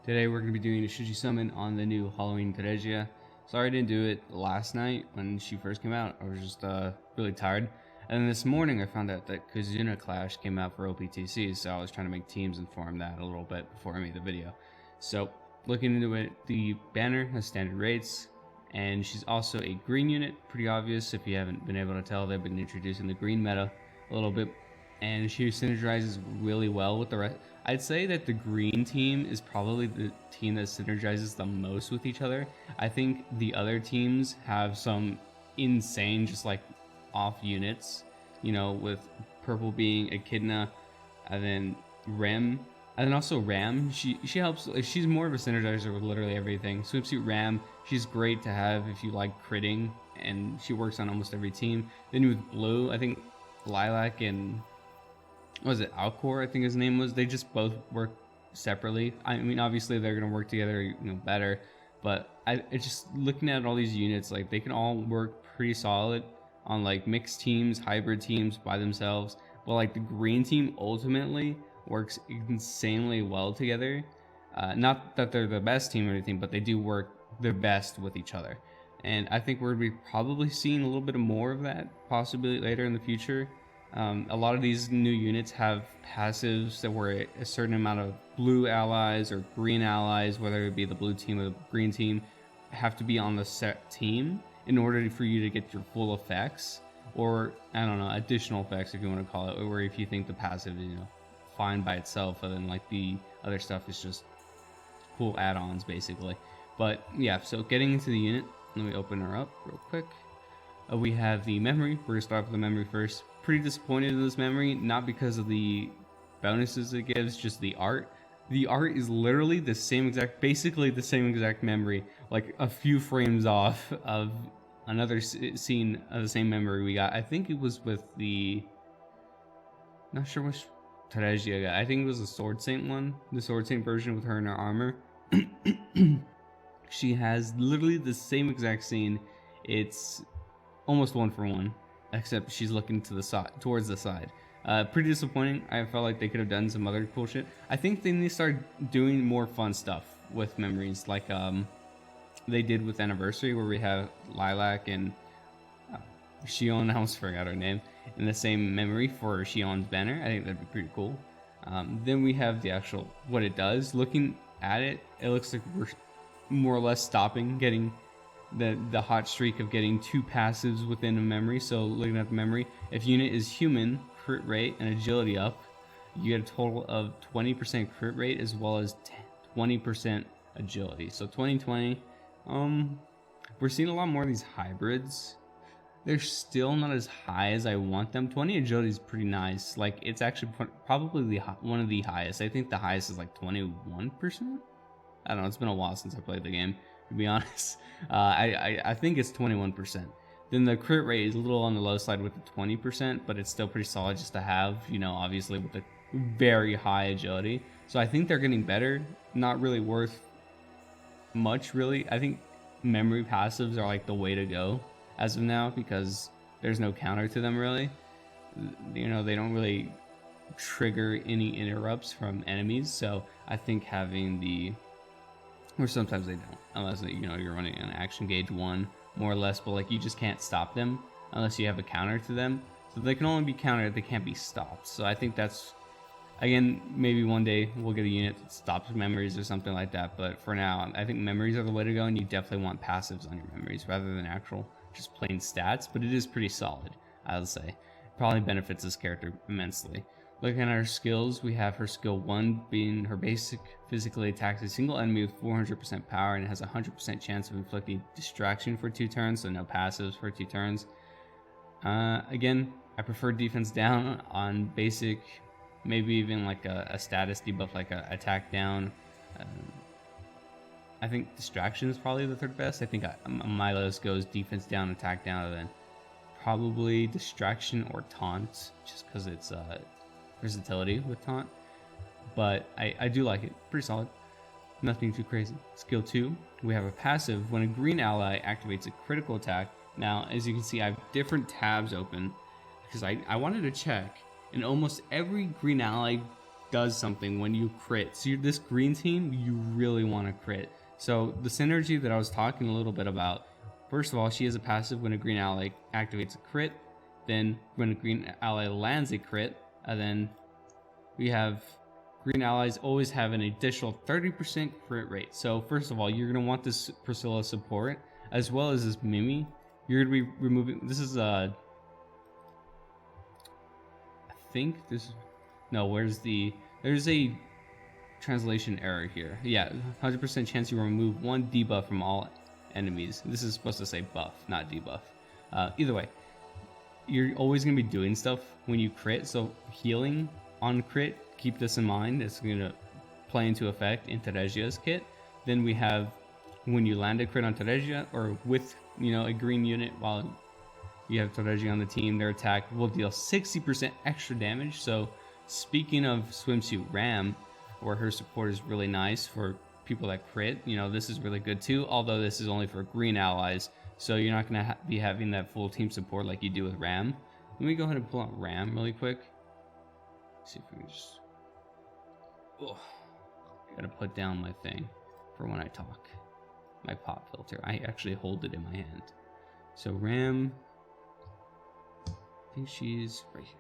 Today we're going to be doing a Shuji summon on the new Halloween THERESIA. Sorry I didn't do it last night when she first came out. I was just really tired. And then this morning I found out that Kazuna Clash came out for OPTC, so I was trying to make teams and form that a little bit before I made the video. So looking into it, the banner has standard rates, and she's also a green unit. Pretty obvious if you haven't been able to tell. They've been introducing the green meta a little bit, and she synergizes really well with the rest. I'd say that the green team is probably the team that synergizes the most with each other. I think the other teams have some insane, just like off units, you know, with purple being Echidna, and then Rem, and then also Ram. She helps. She's more of a synergizer with literally everything. Swimsuit Ram, she's great to have if you like critting, and she works on almost every team. Then with Blue, I think Lilac and what was it, Alcor, I think his name was, they just both work separately. I mean, obviously they're gonna work together, you know, better, but it's just looking at all these units, like they can all work pretty solid on like mixed teams, hybrid teams by themselves, but like the green team ultimately works insanely well together. Not that they're the best team or anything, but they do work their best with each other, and I think we're gonna be probably seeing a little bit more of that possibly later in the future. A lot of these new units have passives that were a certain amount of blue allies or green allies, whether it be the blue team or the green team, have to be on the set team in order for you to get your full effects, or I don't know, additional effects if you want to call it, or if you think the passive is, you know, fine by itself, and then like the other stuff is just cool add-ons basically. But yeah, so getting into the unit, let me open her up real quick. We have the memory. We're gonna start with the memory first. Pretty disappointed in this memory, not because of the bonuses it gives, just the art. The art is literally the same exact, basically the same exact memory, like a few frames off of another scene of the same memory we got. I think it was with the, not sure which THERESIA got. I think it was the Sword Saint one, the Sword Saint version with her in her armor. She has literally the same exact scene. It's almost one for one, except she's looking to the side, towards the side. Pretty disappointing. I felt like they could have done some other cool shit. I think they need to start doing more fun stuff with memories, like they did with Anniversary, where we have Lilac and Shion, I almost forgot her name, in the same memory for Shion's banner. I think that'd be pretty cool. Then we have the actual, what it does. Looking at it, it looks like we're more or less stopping, getting the hot streak of getting 2 passives within a memory. So looking at the memory, if unit is human, crit rate and agility up, you get a total of 20% crit rate as well as 20% agility. So 2020. We're seeing a lot more of these hybrids. They're still not as high as I want them. 20 agility is pretty nice. Like, it's actually probably one of the highest. I think the highest is like 21%. I don't know, it's been a while since I played the game, to be honest. I think it's 21%. Then the crit rate is a little on the low side with the 20%, but it's still pretty solid just to have, you know, obviously with the very high agility. So I think they're getting better. Not really worth much, really. I think memory passives are like the way to go as of now, because there's no counter to them really. You know, they don't really trigger any interrupts from enemies. So I think having the, or sometimes they don't, unless, you know, you're running an action gauge 1 more or less, but like you just can't stop them unless you have a counter to them. So they can only be countered, they can't be stopped. So I think that's, again, maybe one day we'll get a unit that stops memories or something like that, but for now I think memories are the way to go, and you definitely want passives on your memories rather than actual just plain stats. But it is pretty solid, I would say. Probably benefits this character immensely. Looking at her skills, we have her skill 1 being her basic physically attacks a single enemy with 400% power, and it has a 100% chance of inflicting distraction for 2 turns, so no passives for 2 turns. Again, I prefer defense down on basic, maybe even like a status debuff like a attack down. I think distraction is probably the 3rd best. I think my list goes defense down, attack down, and then probably distraction or taunt, just because it's versatility with taunt. But I do like it. Pretty solid. Nothing too crazy. Skill 2, we have a passive. When a green ally activates a critical attack. Now, as you can see, I have different tabs open because I wanted to check, and almost every green ally does something when you crit. So this green team, you really want to crit. So the synergy that I was talking a little bit about, first of all, she has a passive when a green ally activates a crit, then when a green ally lands a crit, and then we have green allies always have an additional 30% crit rate. So first of all, you're going to want this Priscilla support as well as this Mimi. You're going to be removing, this is I think this, no, there's a translation error here. Yeah, 100% chance you remove one debuff from all enemies. This is supposed to say buff, not debuff. Either way, you're always going to be doing stuff when you crit, so healing on crit, keep this in mind. It's going to play into effect in THERESIA's kit. Then we have when you land a crit on THERESIA or with a green unit while you have THERESIA on the team, their attack will deal 60% extra damage. So speaking of Swimsuit Ram, where her support is really nice for people that crit, this is really good too, although this is only for green allies, so you're not going to be having that full team support like you do with Ram. Let me go ahead and pull out Ram really quick. See if we can just... Oh, gotta put down my thing for when I talk. My pop filter. I actually hold it in my hand. So Ram, I think she's right here.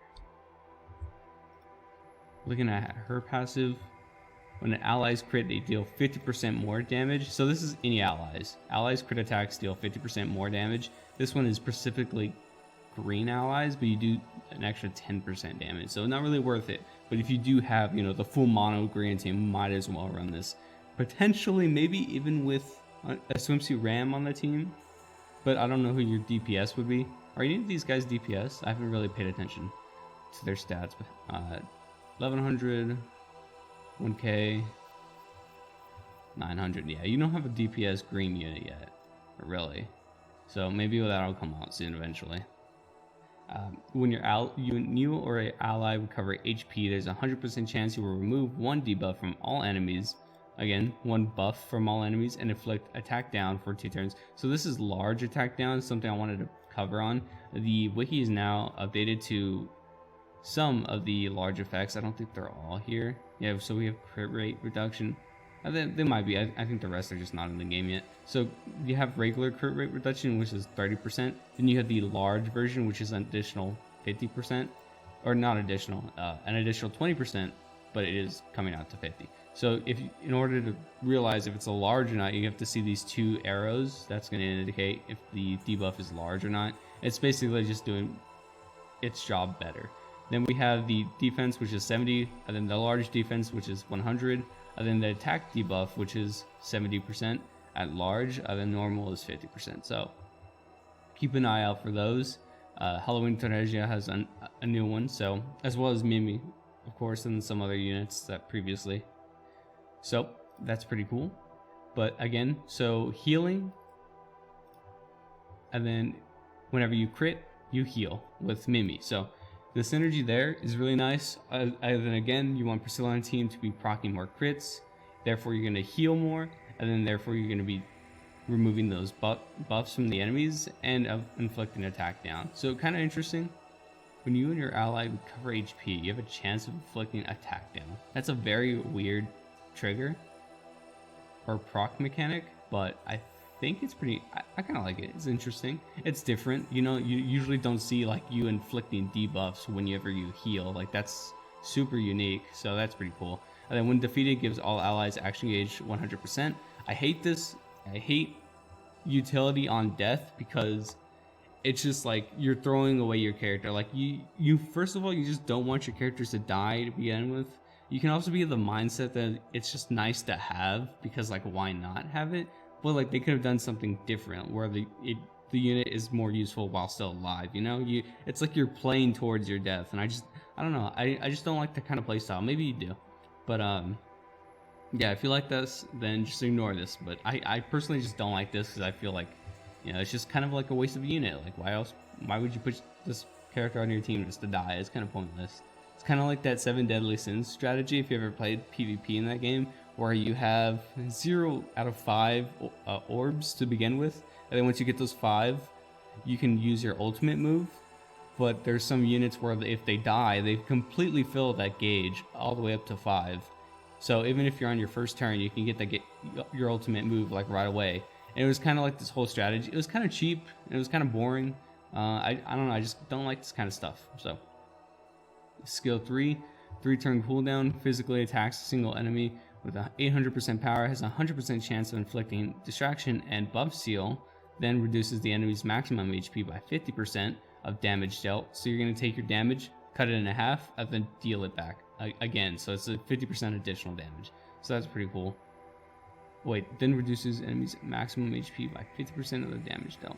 Looking at her passive, when an allies crit, they deal 50% more damage. So this is any allies. Allies crit attacks deal 50% more damage. This one is specifically green allies, but you do an extra 10% damage, so not really worth it. But if you do have the full mono green team, might as well run this, potentially maybe even with a Swimsuit Ram on the team, but I don't know who your DPS would be. Are any of these guys DPS? I haven't really paid attention to their stats, but 1100, 1k, 900. Yeah, you don't have a DPS green unit yet, really, so maybe that'll come out soon eventually. When you or an ally recover HP, there's a 100% chance you will remove one debuff from all enemies. Again, one buff from all enemies, and inflict attack down for 2 turns. So this is large attack down, something I wanted to cover on. The wiki is now updated to some of the large effects. I don't think they're all here. Yeah, so we have crit rate reduction. They might be. I think the rest are just not in the game yet. So you have regular crit rate reduction, which is 30%. Then you have the large version, which is an additional 50%, or not additional, an additional 20%, but it is coming out to 50. So in order to realize if it's a large or not, you have to see these 2 arrows. That's going to indicate if the debuff is large or not. It's basically just doing its job better. Then we have the defense, which is 70, and then the large defense, which is 100. And then the attack debuff, which is 70% at large, and then normal is 50%. So keep an eye out for those. Halloween THERESIA has a new one, so as well as Mimi, of course, and some other units that previously. So that's pretty cool. But again, so healing, and then whenever you crit, you heal with Mimi. So the synergy there is really nice. And then again, you want Priscilla on team to be proccing more crits, therefore you're going to heal more, and then therefore you're going to be removing those buffs from the enemies and inflicting attack down. So kind of interesting. When you and your ally recover HP, you have a chance of inflicting attack down. That's a very weird trigger or proc mechanic, but I think it's pretty, I kind of like it. It's interesting. It's different. You usually don't see like you inflicting debuffs whenever you heal. Like that's super unique. So that's pretty cool. And then when defeated, gives all allies action gauge 100%. I hate this. I hate utility on death because it's just like you're throwing away your character. Like you first of all, you just don't want your characters to die to begin with. You can also be of the mindset that it's just nice to have because like why not have it? But like they could have done something different where the unit is more useful while still alive. It's like you're playing towards your death, and I don't know. I just don't like that kind of play style. Maybe you do, but yeah. If you like this, then just ignore this. But I personally just don't like this because I feel like it's just kind of like a waste of a unit. Like why would you put this character on your team just to die? It's kind of pointless. It's kind of like that 7 Deadly Sins strategy if you ever played PvP in that game, where you have 0 out of 5 orbs to begin with, and then once you get those 5, you can use your ultimate move but there's some units where if they die, they completely fill that gauge all the way up to 5. So even if you're on your first turn, you can get your ultimate move like right away. And it was kind of like this whole strategy. It was kind of cheap and it was kind of boring. I don't know. I just don't like this kind of stuff. So skill 3-turn cooldown, physically attacks a single enemy with a 800% power, has a 100% chance of inflicting distraction and buff seal, then reduces the enemy's maximum HP by 50% of damage dealt. So you're going to take your damage, cut it in half, and then deal it back again. So it's a 50% additional damage. So that's pretty cool. Wait, then reduces enemy's maximum HP by 50% of the damage dealt.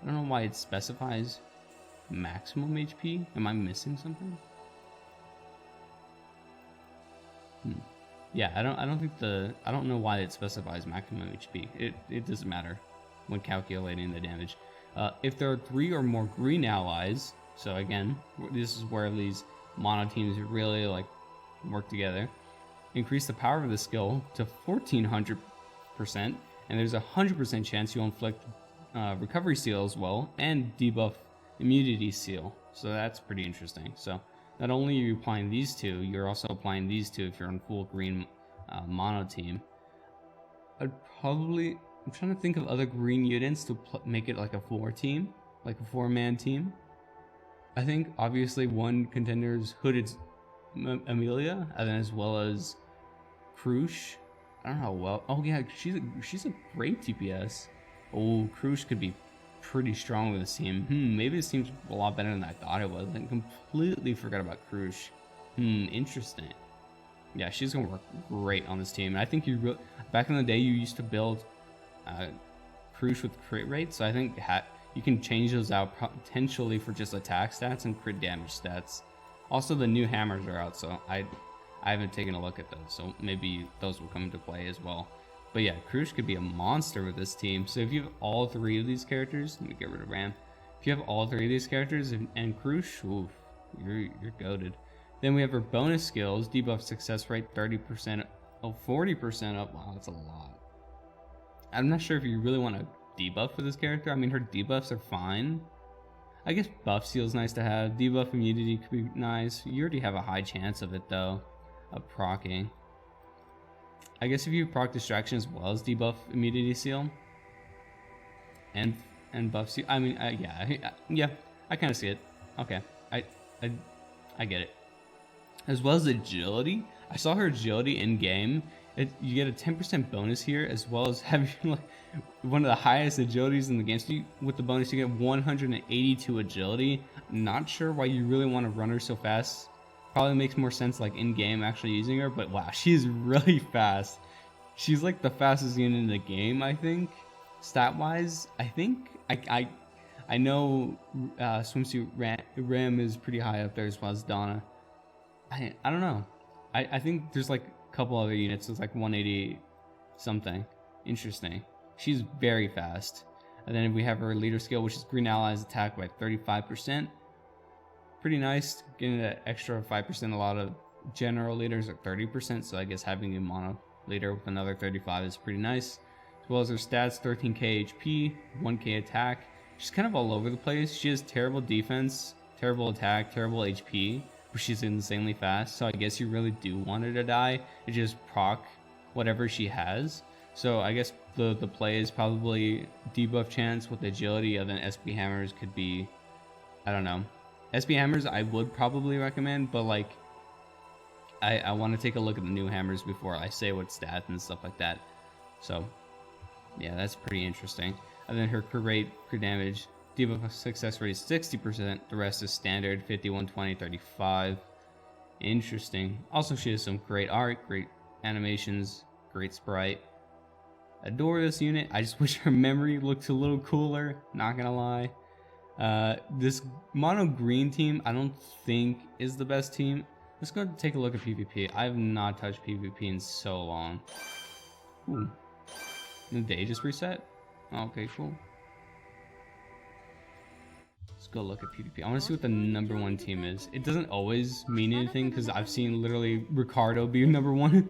I don't know why it specifies maximum HP. Am I missing something? Yeah, I don't know why it specifies maximum HP. It doesn't matter when calculating the damage. If there are 3 or more green allies, so again, this is where these mono teams really like work together. Increase the power of the skill to 1400%, and there's a 100% chance you'll inflict recovery seal as well, and debuff immunity seal. So that's pretty interesting. So not only are you applying these two, you're also applying these two if you're on full green mono team. I'm trying to think of other green units to make it like a 4-team, like a 4-man team. I think obviously one contender is Hooded Amelia, and then as well as Krush. I don't know how well. Oh yeah, she's a great DPS. Oh, Krush could be pretty strong with this team. Maybe this team's a lot better than I thought it was. I completely forgot about Krush. Interesting. Yeah, she's gonna work great on this team. And I think back in the day you used to build Krush with crit rate, so I think you can change those out potentially for just attack stats and crit damage stats. Also, the new hammers are out, so I haven't taken a look at those, so maybe those will come into play as well. But yeah, Krush could be a monster with this team. So if you have all 3 of these characters, let me get rid of Ram. If you have all 3 of these characters and Krush, oof, you're goated. Then we have our bonus skills, debuff success rate 30%, 40% up. Wow, that's a lot. I'm not sure if you really want to debuff for this character. I mean, her debuffs are fine. I guess buff seal is nice to have. Debuff immunity could be nice. You already have a high chance of it though, of procking. I guess if you proc distraction as well as debuff immunity seal and buff seal, I mean, yeah, I kind of see it. Okay, I get it. As well as agility, I saw her agility in game. You get a 10% bonus here, as well as having like one of the highest agilities in the game. So with the bonus, you get 182 agility. Not sure why you really want to run her so fast. Probably makes more sense like in game actually using her, but wow, she's really fast. She's like the fastest unit in the game, I think, stat wise. I think I know swimsuit Ram is pretty high up there as well as Donna. I don't know. I think there's like a couple other units. It's like 180 something. Interesting. She's very fast. And then we have her leader skill, which is green allies attack by 35%. Pretty nice, getting that extra 5%. A lot of general leaders are 30%, so I guess having a mono leader with another 35 is pretty nice. As well as her stats, 13k HP, 1k attack. She's kind of all over the place. She has terrible defense, terrible attack, terrible HP, but she's insanely fast, so I guess you really do want her to die and just proc whatever she has. So I guess the play is probably debuff chance with agility, and then SP hammers could be, I don't know. SP hammers I would probably recommend, but like I want to take a look at the new hammers before I say what stats and stuff like that. So yeah, that's pretty interesting. And then her crit rate, crit damage, debuff success rate is 60%. The rest is standard, 51, 20, 35. Interesting. Also, she has some great art, great animations, great sprite. Adore this unit. I just wish her memory looked a little cooler, not gonna lie. This mono green team I don't think is the best team. Let's go take a look at PvP. I have not touched PvP in so long. Ooh. The day just reset? Okay, cool. Let's go look at PvP. I want to see what the #1 team is. It doesn't always mean anything because I've seen literally Ricardo be #1.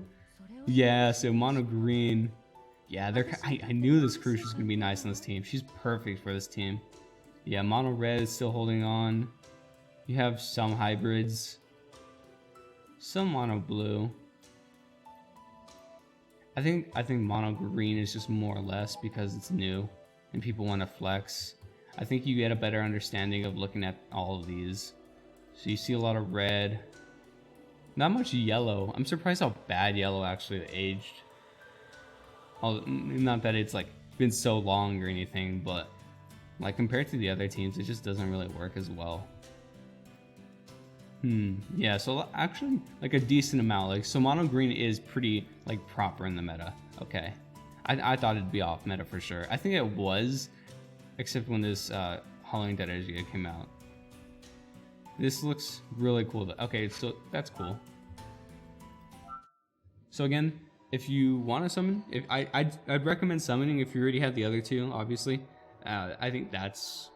Yeah, so mono green. Yeah, I knew this Krush was going to be nice on this team. She's perfect for this team. Yeah, mono red is still holding on. You have some hybrids, some mono blue. I think mono green is just more or less because it's new and people want to flex. I think you get a better understanding of looking at all of these. So you see a lot of red, not much yellow. I'm surprised how bad yellow actually aged. Not that it's like been so long or anything, but like compared to the other teams, it just doesn't really work as well. Yeah, so actually like a decent amount. Like, so mono green is pretty like proper in the meta. Okay, I thought it'd be off meta for sure. I think it was, except when this Halloween THERESIA came out. This looks really cool. Okay, so that's cool. So again, if you want to summon, I'd recommend summoning if you already have the other two. Obviously, I think that's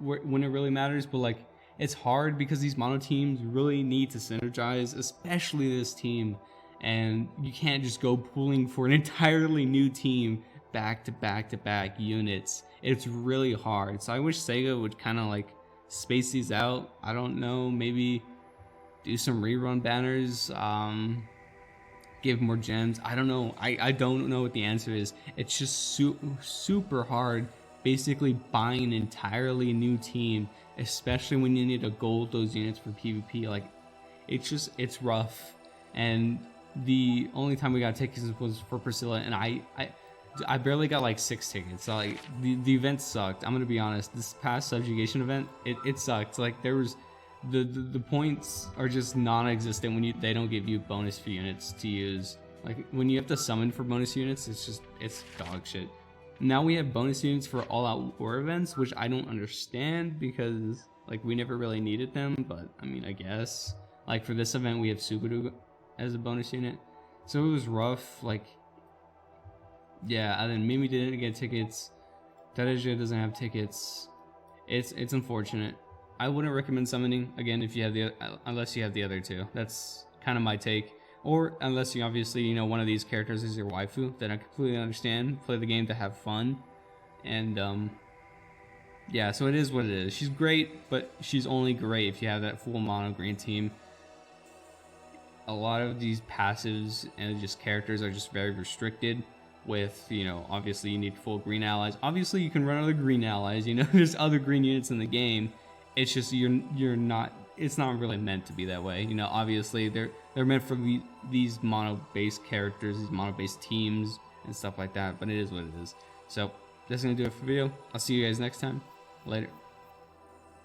when it really matters. But like, it's hard because these mono teams really need to synergize, especially this team, and you can't just go pulling for an entirely new team back to back to back units. It's really hard. So I wish Sega would kind of like space these out. I don't know, maybe do some rerun banners, give more gems. I don't know. I don't know what the answer is. It's just super hard basically buying an entirely new team, especially when you need to gold those units for PvP. Like, it's rough. And the only time we got tickets was for Priscilla, and I barely got like 6 tickets. So like the event sucked. I'm gonna be honest. This past subjugation event, it sucked. Like, there was the points are just non-existent when they don't give you bonus for units to use. Like, when you have to summon for bonus units, it's dog shit. Now we have bonus units for all-out war events, which I don't understand because like we never really needed them. But I mean, I guess like for this event we have Subaru as a bonus unit, so it was rough. Like, yeah, and then Mimi didn't get tickets. THERESIA doesn't have tickets. It's unfortunate. I wouldn't recommend summoning again if you have unless you have the other two. That's kind of my take. Or unless you obviously, you know, one of these characters is your waifu, then I completely understand. Play the game to have fun. And yeah, so it is what it is. She's great, but she's only great if you have that full mono green team. A lot of these passives and just characters are just very restricted with, you know, obviously you need full green allies. Obviously you can run other green allies, you know, there's other green units in the game. It's just you're not, it's not really meant to be that way. You know, obviously they're meant for these mono-based characters, these mono-based teams and stuff like that, but it is what it is. So that's gonna do it for the video. I'll see you guys next time. Later.